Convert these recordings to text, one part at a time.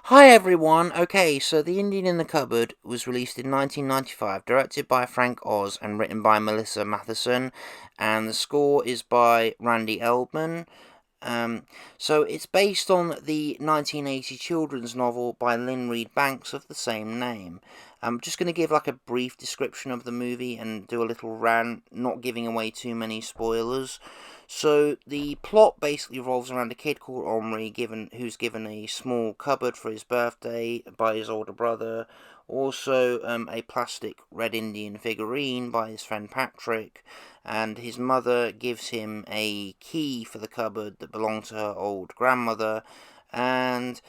Hi everyone. Okay, so The Indian in the Cupboard was released in 1995, directed by Frank Oz and written by Melissa Matheson, and the score is by Randy Eldman. Um, so it's based on the 1980 children's novel by Lynn Read Banks of the same name. I'm just going to give like a brief description of the movie and do a little rant, not giving away too many spoilers. So the plot basically revolves around a kid called Omri, who's given a small cupboard for his birthday by his older brother. Also, a plastic Red Indian figurine by his friend Patrick, and his mother gives him a key for the cupboard that belonged to her old grandmother, and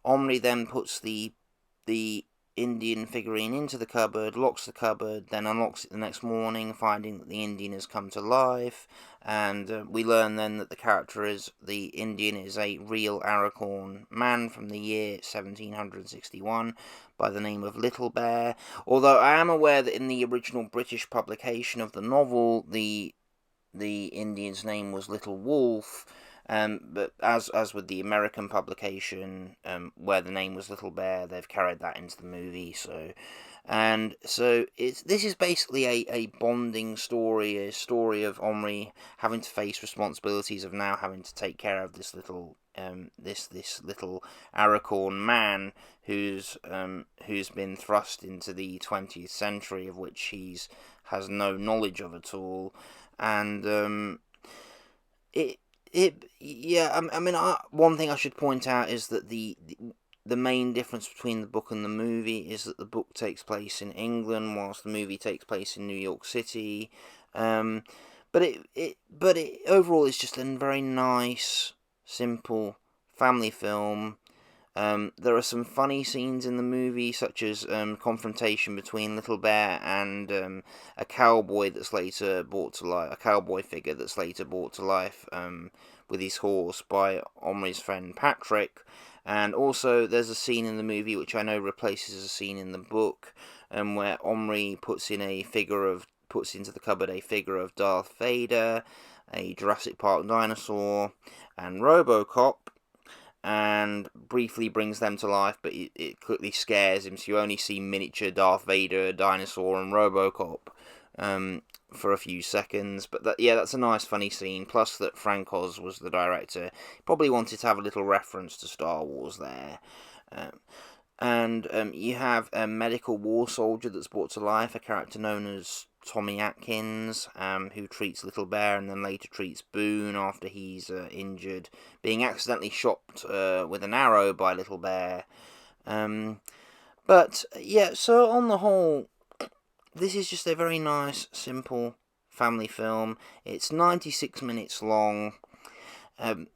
Omri then puts the Indian figurine into the cupboard, locks the cupboard, then unlocks it the next morning, finding that the Indian has come to life, and we learn then that the Indian is a real Aracorn man from the year 1761 by the name of Little Bear, although I am aware that in the original British publication of the novel, the Indian's name was Little Wolf, but as with the American publication, where the name was Little Bear, they've carried that into the movie. This is basically a bonding story, a story of Omri having to face responsibilities of now having to take care of this little Aracorn man who's been thrust into the 20th century, of which has no knowledge of at all. And it it yeah I mean one thing I should point out is that the main difference between the book and the movie is that the book takes place in England whilst the movie takes place in New York City. um but it overall is just a very nice, simple family film. There are some funny scenes in the movie, such as confrontation between Little Bear and a cowboy that's later brought to life, a cowboy figure that's later brought to life with his horse by Omri's friend Patrick. And also, there's a scene in the movie which I know replaces a scene in the book, where Omri puts into the cupboard a figure of Darth Vader, a Jurassic Park dinosaur, and RoboCop, and briefly brings them to life, but it quickly scares him, so you only see miniature Darth Vader, dinosaur, and RoboCop for a few seconds. But that's a nice, funny scene. Plus, that Frank Oz was the director. Probably wanted to have a little reference to Star Wars there. Um, and you have a medical war soldier that's brought to life, a character known as Tommy Atkins, who treats Little Bear and then later treats Boone after he's injured, being accidentally shot with an arrow by Little Bear. But yeah, so on the whole, this is just a very nice, simple family film. It's 96 minutes long. Um,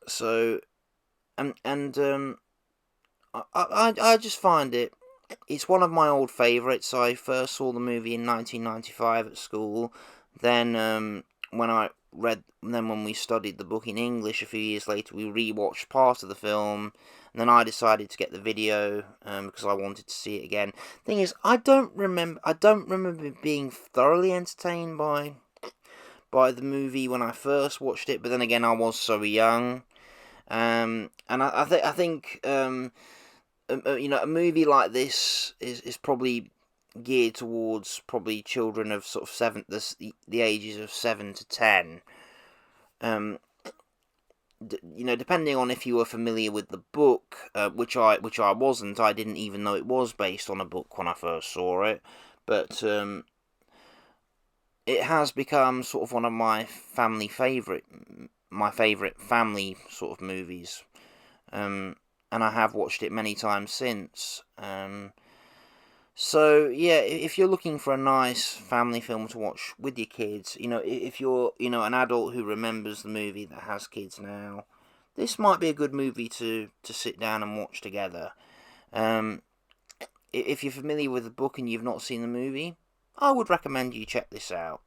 so and I just find it's one of my old favourites. I first saw the movie in 1995 at school. Then when we studied the book in English a few years later, we rewatched part of the film. And then I decided to get the video because I wanted to see it again. Thing is, I don't remember being thoroughly entertained by the movie when I first watched it. But then again, I was so young. And I think a movie like this is probably geared towards probably children of sort of the ages of 7 to 10. Um, Depending on if you were familiar with the book, which I wasn't. I didn't even know it was based on a book when I first saw it, but it has become sort of one of my favourite family sort of movies. And I have watched it many times since. So yeah, if you're looking for a nice family film to watch with your kids, if you're an adult who remembers the movie that has kids now, this might be a good movie to sit down and watch together. Um, if you're familiar with the book and you've not seen the movie, I would recommend you check this out.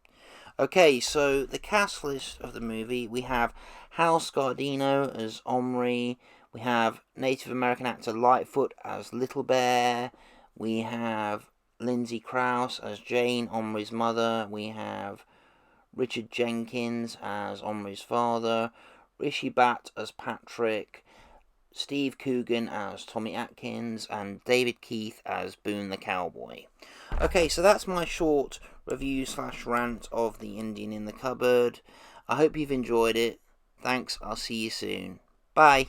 Okay, so the cast list of the movie, we have Hal Scardino as Omri, we have Native American actor Lightfoot as Little Bear, we have Lindsay Krause as Jane, Omri's mother, we have Richard Jenkins as Omri's father, Rishi Bhatt as Patrick, Steve Coogan as Tommy Atkins, and David Keith as Boone the Cowboy. Okay, so that's my short review / rant of The Indian in the Cupboard. I hope you've enjoyed it. Thanks, I'll see you soon. Bye.